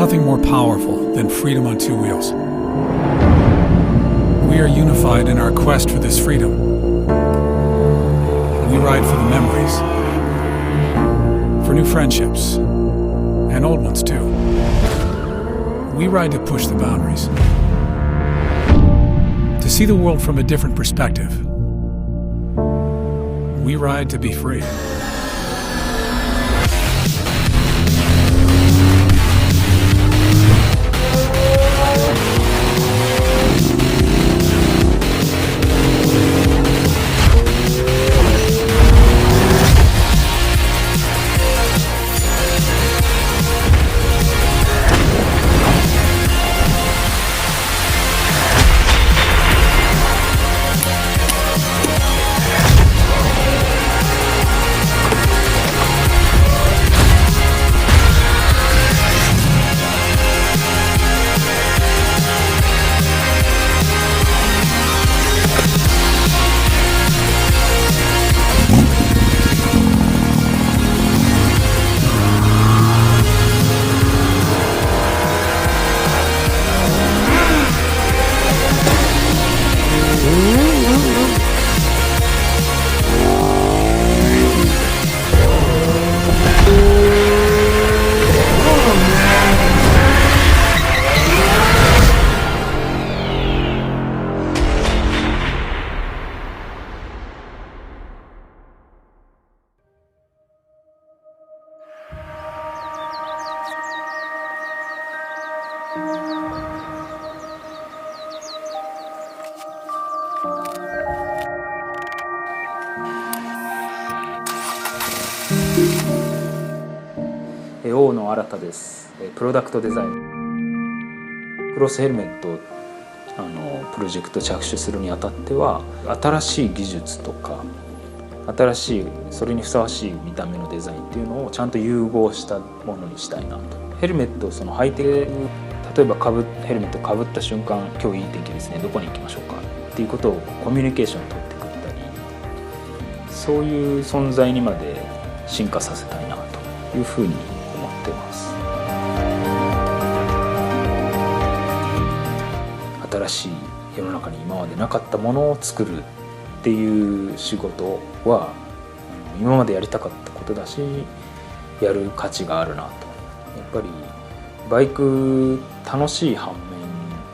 nothing more powerful than freedom on two wheels. We are unified in our quest for this freedom. We ride for the memories, for new friendships, and old ones too. We ride to push the boundaries, to see the world from a different perspective. We ride to be free.大野新です。プロダクトデザイン、クロスヘルメットをプロジェクト着手するにあたっては、新しい技術とか新しいそれにふさわしい見た目のデザインっていうのをちゃんと融合したものにしたいなと。ヘルメットを履いて、例えばヘルメットをかぶった瞬間、今日いい天気ですね、どこに行きましょうかっていうことをコミュニケーションを取ってくれたり、そういう存在にまで進化させたいなというふうに思ってます。新しい世の中に今までなかったものを作るっていう仕事は今までやりたかったことだし、やる価値があるなと。やっぱりバイク楽しい反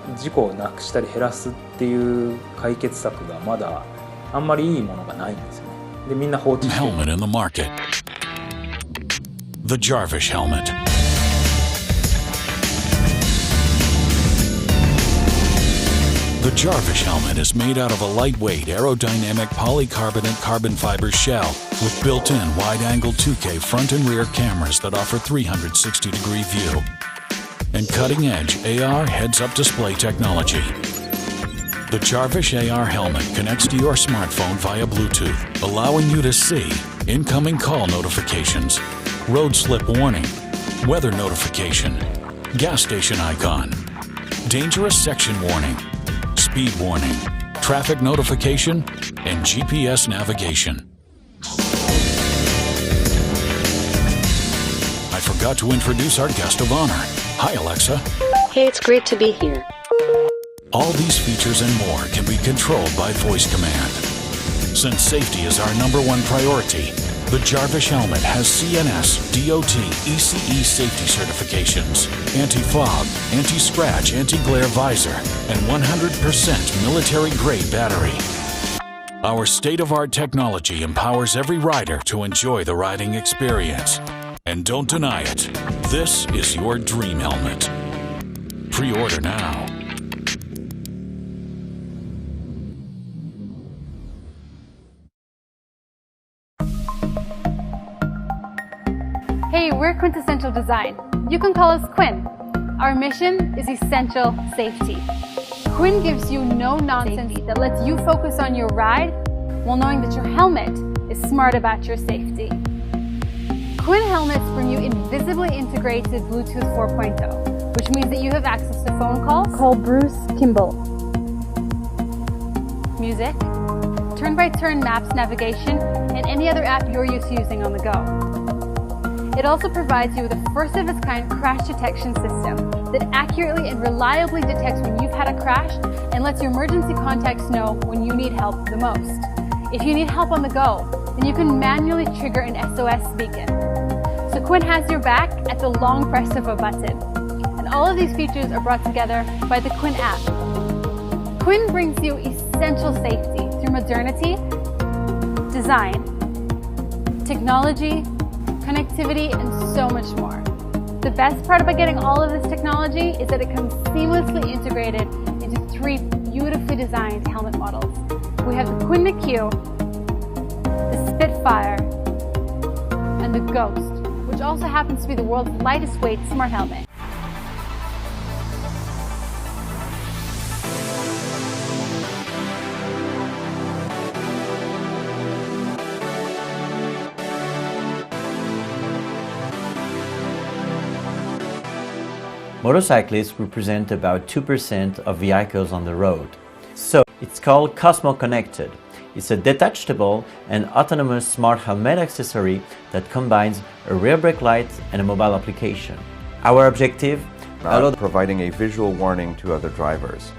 面、事故をなくしたり減らすっていう解決策がまだあんまりいいものがないんですよね。でみんな放置してる。 Helmet in the market. The Jarvish helmet. The Jarvish helmet is made out of a lightweight, aerodynamic polycarbonate carbon fiber shell with built-in wide-angle 2K front and rear cameras that offer 360-degree view and cutting-edge AR heads-up display technology. The Jarvish AR helmet connects to your smartphone via Bluetooth, allowing you to see incoming call notifications, road slip warning, weather notification, gas station icon, dangerous section warning, speed warning, traffic notification, and GPS navigation. I forgot to introduce our guest of honor. Hi, Alexa. Hey, it's great to be here. All these features and more can be controlled by voice command. Since safety is our #1 priority, the Jarvish helmet has CNS, DOT, ECE safety certifications, anti-fog, anti-scratch, anti-glare visor, and 100% military-grade battery. Our state-of-art technology empowers every rider to enjoy the riding experience. And don't deny it, this is your dream helmet. Pre-order now. Hey, we're Quintessential Design. You can call us Quin. Our mission is essential safety. Quin gives you no-nonsense that lets you focus on your ride while knowing that your helmet is smart about your safety. Quin helmets bring you invisibly integrated Bluetooth 4.0, which means that you have access to phone calls, Call Bruce Kimball, music, turn-by-turn maps navigation, and any other app you're used to using on the go. It also provides you with a first-of-its-kind crash detection system that accurately and reliably detects when you've had a crash and lets your emergency contacts know when you need help the most. If you need help on the go, then you can manually trigger an SOS beacon. So Quin has your back at the long press of a button. And all of these features are brought together by the Quin app. Quin brings you essential safety through modernity, design, technology, connectivity, and so much more. The best part about getting all of this technology is that it comes seamlessly integrated into 3 beautifully designed helmet models. We have the Quin McQ, the Spitfire, and the Ghost, which also happens to be the world's lightest weight smart helmet. Motorcyclists represent about 2% of vehicles on the road. So it's called Cosmo Connected. It's a detachable and autonomous smart helmet accessory that combines a rear brake light and a mobile application. Our objective? Providing a visual warning to other drivers.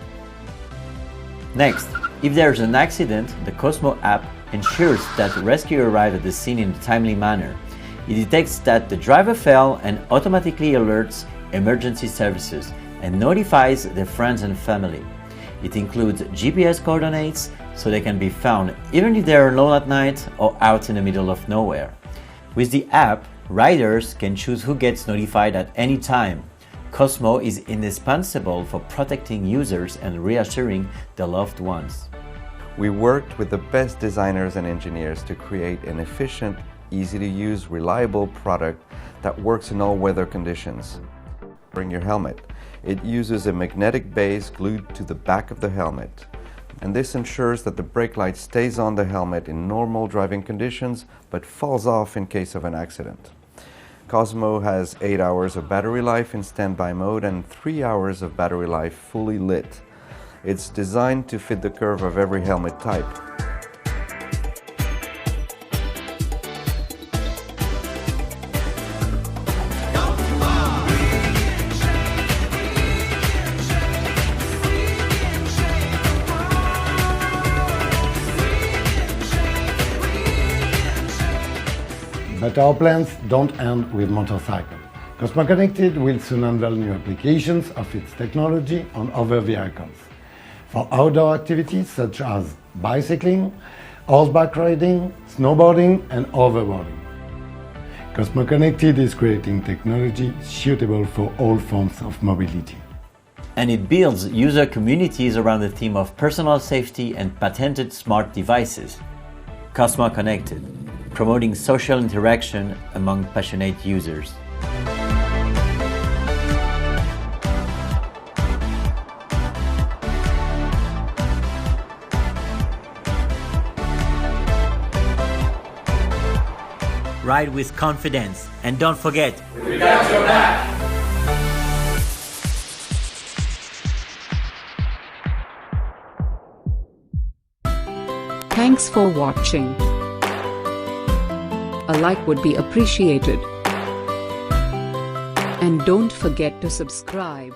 Next, if there's an accident, the Cosmo app ensures that rescue arrives at the scene in a timely manner. It detects that the driver fell and automatically alerts emergency services and notifies their friends and family. It includes GPS coordinates so they can be found even if they are alone at night or out in the middle of nowhere. With the app, riders can choose who gets notified at any time. Cosmo is indispensable for protecting users and reassuring their loved ones. We worked with the best designers and engineers to create an efficient, easy-to-use, reliable product that works in all weather conditions. Bring your helmet. It uses a magnetic base glued to the back of the helmet, and this ensures that the brake light stays on the helmet in normal driving conditions but falls off in case of an accident. Cosmo has 8 hours of battery life in standby mode and 3 hours of battery life fully lit. It's designed to fit the curve of every helmet type. But our plans don't end with motorcycles. Cosmo Connected will soon unveil new applications of its technology on other vehicles. For outdoor activities such as bicycling, horseback riding, snowboarding, and hoverboarding. Cosmo Connected is creating technology suitable for all forms of mobility. And it builds user communities around the theme of personal safety and patented smart devices. Cosmo Connected, promoting social interaction among passionate users. Ride with confidence, and don't forget, We got your back! Thanks for watching. A like would be appreciated. And don't forget to subscribe.